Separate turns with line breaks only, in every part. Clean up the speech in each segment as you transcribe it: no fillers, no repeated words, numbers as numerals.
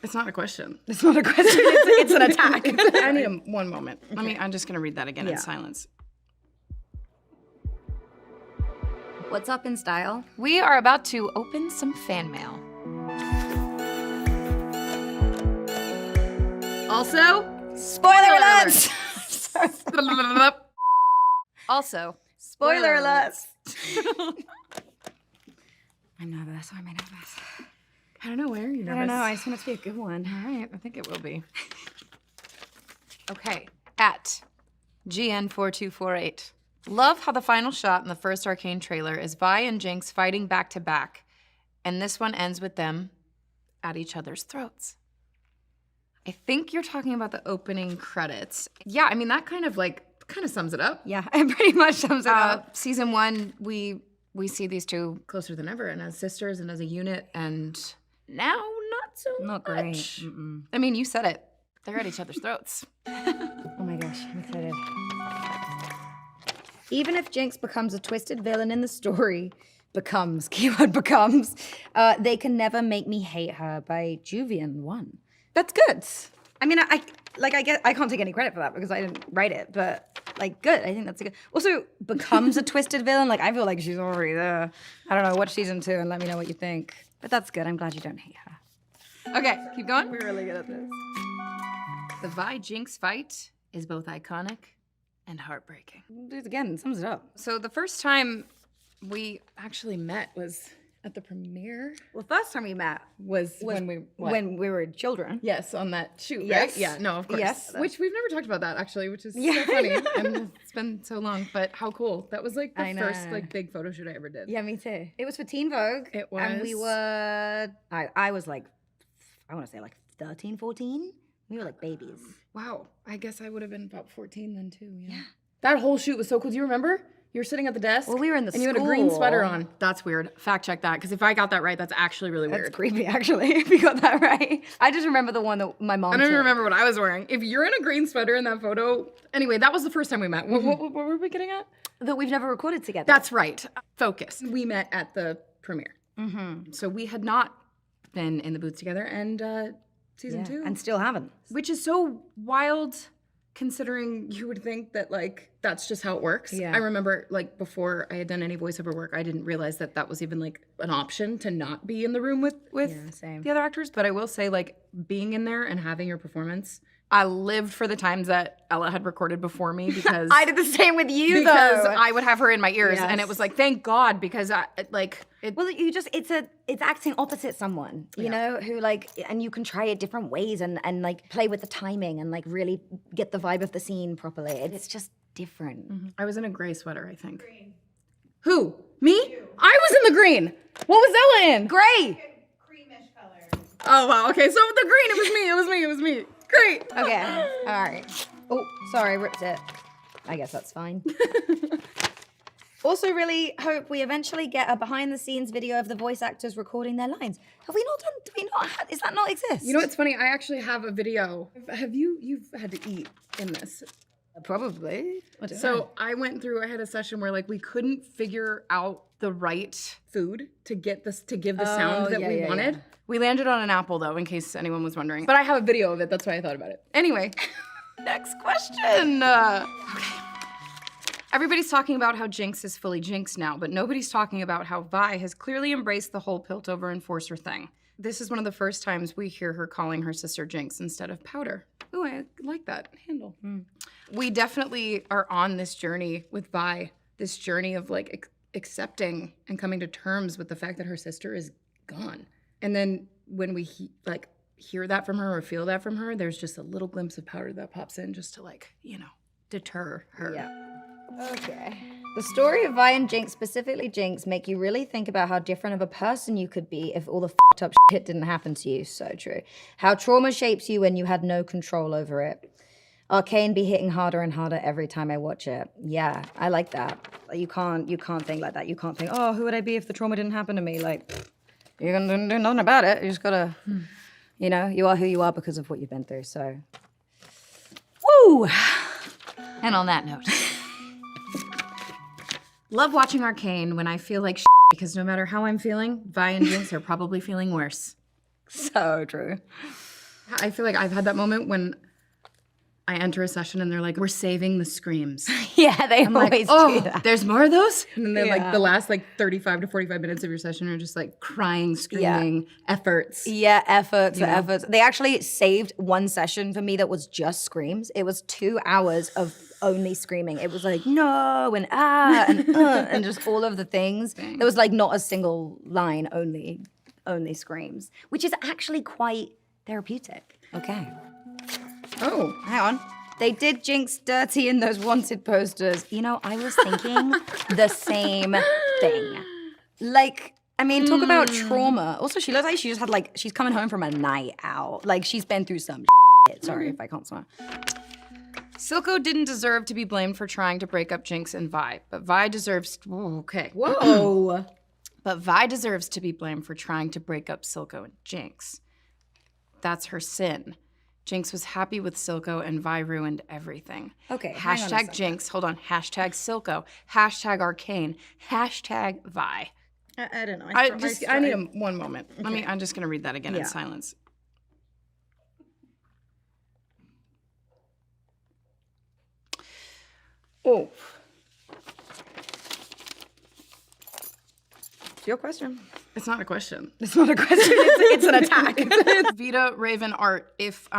It's not a question.
It's not a question. It's an attack.
I need one moment. Okay. I'm just gonna read that again in silence.
What's up in style?
We are about to open some fan mail.
Also,
Spoiler alerts!
Also,
Spoiler alerts! I'm nervous. Why am I nervous?
I don't know, why are you nervous?
I don't know. I just want it to be a good one.
All right, I think it will be.
okay, at GN4248. Love how the final shot in the first Arcane trailer is Vi and Jinx fighting back to back, and this one ends with them at each other's throats. I think you're talking about the opening credits. Yeah, I mean, that kind of sums it up.
Yeah, it pretty much sums it up.
Season 1, we see these two
closer than ever, and as sisters and as a unit, and now not so
Not
much.
great. Mm-mm.
I mean, you said it. They're at each other's throats.
Oh my gosh, I'm excited. Even if Jinx becomes a twisted villain in the story, keyword becomes, they can never make me hate her by Juvian 1. That's good. I mean, I guess I can't take any credit for that because I didn't write it, but good. I think that's a good. Also, becomes a twisted villain. I feel like she's already there. I don't know. Watch season 2 and let me know what you think. But that's good. I'm glad you don't hate her.
Okay, keep going.
We're really good at this.
The Vi-Jinx fight is both iconic and heartbreaking.
Do it again. Sums it up.
So the first time we
Actually met was at the premiere.
Well, first time we met
Was when we
were children.
Yes, on that shoot,
Yes.
right? Yeah, no, of course.
Yes.
Which we've never talked about that actually, which is
Yeah.
so funny. And it's been so long, but how cool. That was the
I know.
first big photo shoot I ever did.
Yeah, me too. It was for Teen Vogue.
It was.
And we were, I was I want to say 13, 14. We were babies.
Wow. I guess I would have been about 14 then too. Yeah. That whole shoot was so cool. Do you remember? You were sitting at the desk.
Well, we were in the
and you had a green
school.
sweater on. That's weird. Fact check that, because if I got that right, that's actually really
That's
weird.
creepy, actually, if you got that right. I just remember the one that my mom
I don't even
took.
remember what I was wearing. If you're in a green sweater in that photo, anyway, that was the first time we met. What were we getting at?
That we've never recorded together.
That's right. Focus. We met at the premiere.
Mm-hmm.
So we had not been in the booth together, and season 2.
And still haven't.
Which is so wild, considering you would think that that's just how it works.
Yeah.
I remember before I had done any voiceover work, I didn't realize that was even an option to not be in the room with
same.
the other actors. But I will say being in there and having your performance, I lived for the times that Ella had recorded before me because
I did the same with you,
because
though.
I would have her in my ears, and it
Yes.
was thank God, because
Well, it's acting opposite someone, you know, who and you can try it different ways and play with the timing and really get the vibe of the scene properly. It's just different.
I was in a gray sweater, I think. Green. Who? Me? I was in the green. What was Ella in?
Gray.
Creamish color.
Oh wow. Okay, so the green. It was me. Great.
Okay. All right. Oh, sorry, I ripped it. I guess that's fine. Also, really hope we eventually get a behind-the-scenes video of the voice actors recording their lines. Have we not done? Do we not? Does that not exist?
You know what's funny? I actually have a video. Have you? You've had to eat in this.
Probably.
So I went through. I had a session where we couldn't figure out the right food to give the sound that we wanted.
yeah.
We landed on an apple though, in case anyone was wondering. But I have a video of it. That's why I thought about it. Anyway, next question. Okay. Everybody's talking about how Jinx is fully Jinx now, but nobody's talking about how Vi has clearly embraced the whole Piltover Enforcer thing. This is one of the first times we hear her calling her sister Jinx instead of Powder. Ooh, I like that handle. We definitely are on this journey with Vi, this journey of accepting and coming to terms with the fact that her sister is gone. And then when we hear that from her or feel that from her, there's just a little glimpse of Powder that pops in just to deter her.
Yeah. Okay. The story of Vi and Jinx, specifically Jinx, make you really think about how different of a person you could be if all the fucked up shit didn't happen to you. So true. How trauma shapes you when you had no control over it. Arcane be hitting harder and harder every time I watch it. Yeah, I like that. You can't think like that. You can't think, oh, who would I be if the trauma didn't happen to me? You're gonna do nothing about it. You just gotta, you are who you are because of what you've been through. So, woo!
And on that note, love watching Arcane when I feel like because no matter how I'm feeling, Vi and Jinx are probably feeling worse.
So true.
I feel like I've had that moment when I enter a session and they're like, we're saving the screams.
Yeah, they always do that.
There's more of those? And then they're like
Yeah.
the last like 35 to 45 minutes of your session are just like crying, screaming, efforts.
Yeah, efforts. They actually saved one session for me that was just screams. It was 2 hours of only screaming. It was like, no, and and just all of the things. There was like not a single line, only screams, which is actually quite therapeutic. Okay.
Oh.
Hang on. They did Jinx dirty in those wanted posters. You know, I was thinking the same thing. Like, I mean, talk about trauma. Also, she looks like she just had like, she's coming home from a night out. Like, she's been through some shit. Sorry if I can't swear.
Silco didn't deserve to be blamed for trying to break up Jinx and Vi, but Vi deserves,
Whoa.
but Vi deserves to be blamed for trying to break up Silco and Jinx. That's her sin. Jinx was happy with Silco and Vi ruined everything.
Okay, hang on a
Hashtag
second.
Jinx, hold on, hashtag Silco, hashtag Arcane, hashtag Vi.
I don't know.
I need one moment. I'm just gonna read that again in silence.
Oh. It's your question.
It's not a question.
It's not a question. It's an attack.
It's Vita Raven Art. If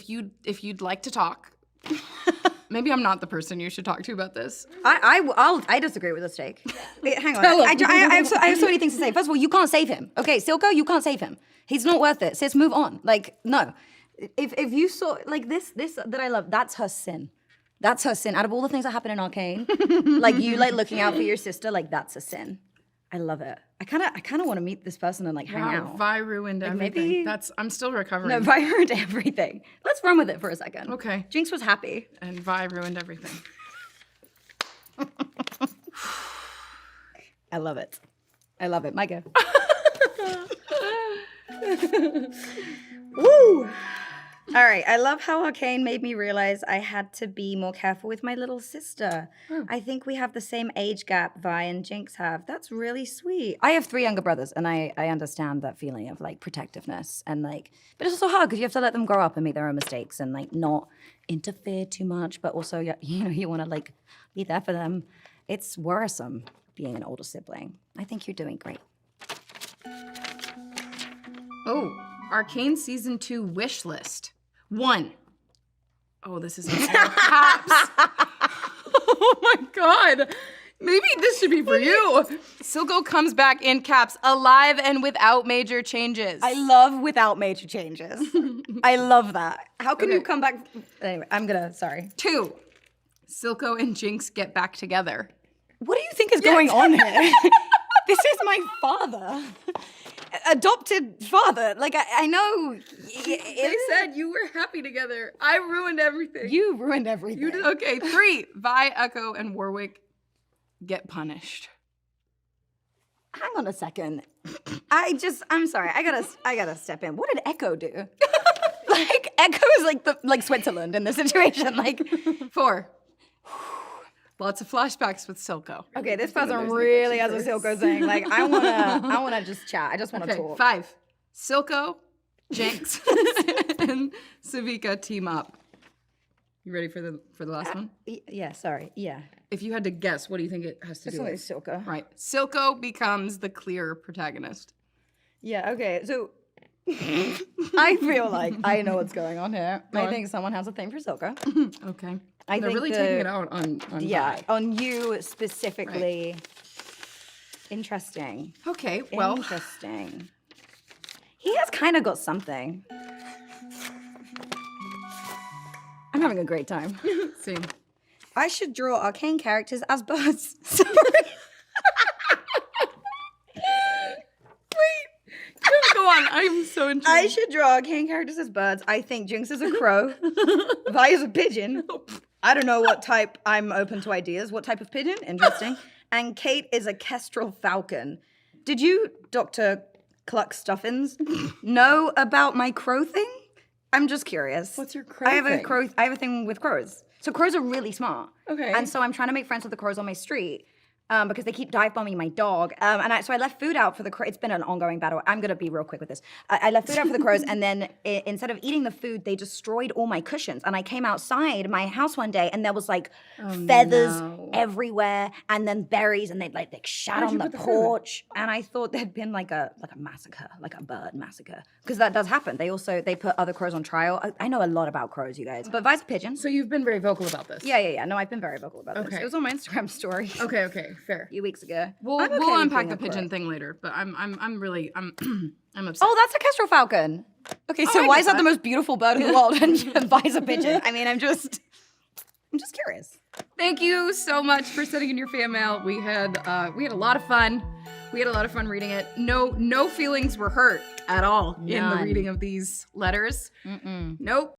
you'd like to talk, maybe I'm not the person you should talk to about this.
I disagree with this take. Wait, hang on. I have so many things to say. First of all, you can't save him. Okay, Silco, you can't save him. He's not worth it. Sis, move on. Like, no. If you saw like this that I love, that's her sin. That's her sin. Out of all the things that happen in Arcane, like you like looking out for your sister, like that's a sin. I love it. I kind of want to meet this person and like hang out.
Vi ruined everything.
maybe-
I'm still recovering.
No, Vi ruined everything. Let's run with it for a second.
Okay.
Jinx was happy.
And Vi ruined everything.
I love it. I love it. My go. Woo! All right, I love how Arcane made me realize I had to be more careful with my little sister. I think we have the same age gap Vi and Jinx have. That's really sweet. I have 3 younger brothers, and I understand that feeling of like protectiveness and like, but it's also hard because you have to let them grow up and make their own mistakes and like not interfere too much, but also you want to like be there for them. It's worrisome being an older sibling. I think you're doing great.
Oh, Arcane Season 2 wish list. 1. Oh, this is in all caps. Oh my God. Maybe this should be for you. Silco comes back in caps, alive and without major changes.
I love without major changes. I love that. How can you come back? Anyway, sorry.
2. Silco and Jinx get back together.
What do you think is going on here? This is my father. Adopted father. Like, I know.
They said you were happy together. I ruined everything.
You ruined everything.
You did.
Okay, 3. Vi, Echo, and Warwick get punished.
Hang on a second. I'm sorry. I gotta step in. What did Echo do? Like, Echo is like Switzerland in this situation. Like,
4. Lots of flashbacks with Silco.
okay, this person really has a Silco thing. Like, I wanna just chat. I just wanna
Okay,
talk.
5. Silco, Jinx, and Savika team up.
You ready for the last one?
Yeah, sorry. Yeah.
If you had to guess, what do you think it has to do with?
Silco.
Right. Silco becomes the clear protagonist.
Yeah, okay. So I feel like I know what's going on here. I think someone has a thing for Silco.
Okay.
I
They're
think
really taking it out on
yeah,
Vi.
on you specifically. Interesting.
Okay, well,
Interesting. He has kind of got something. I'm having a great time.
Same.
I should draw arcane characters as birds. Sorry.
Go on. I'm so intrigued.
I should draw arcane characters as birds. I think Jinx is a crow. Vi is a pigeon. I don't know what type. I'm open to ideas. What type of pigeon? Interesting. And Kate is a kestrel falcon. Did you, Dr. Cluck Stuffins, know about my crow thing? I'm just curious.
What's your crow
I have a
thing?
crow. I have a thing with crows. So crows are really smart.
Okay.
And so I'm trying to make friends with the crows on my street. because they keep dive bombing my dog. So I left food out for the crows. It's been an ongoing battle. I'm gonna be real quick with this. I left food out for the crows, and then instead of eating the food, they destroyed all my cushions. And I came outside my house one day, and there was like feathers everywhere, and then berries, and they shat on the porch. And I thought there'd been like a massacre, like a bird massacre, because that does happen. They put other crows on trial. I know a lot about crows, you guys. But Vi's a pigeon.
So you've been very vocal about this.
Yeah. No, I've been very vocal about this.
Okay.
It was on my Instagram story.
Okay, fair.
A few weeks ago.
We'll
I'm okay with
unpack
being
the
a crow.
pigeon thing later, but I'm upset.
Oh, that's a kestrel falcon. Okay, so
I
why
get
is that
that.
the most beautiful bird in the world and Vi's a pigeon? I mean, I'm just curious.
Thank you so much for sending in your fan mail. We had a lot of fun. We had a lot of fun reading it. No feelings were hurt at all in the
None.
reading of these letters. Nope.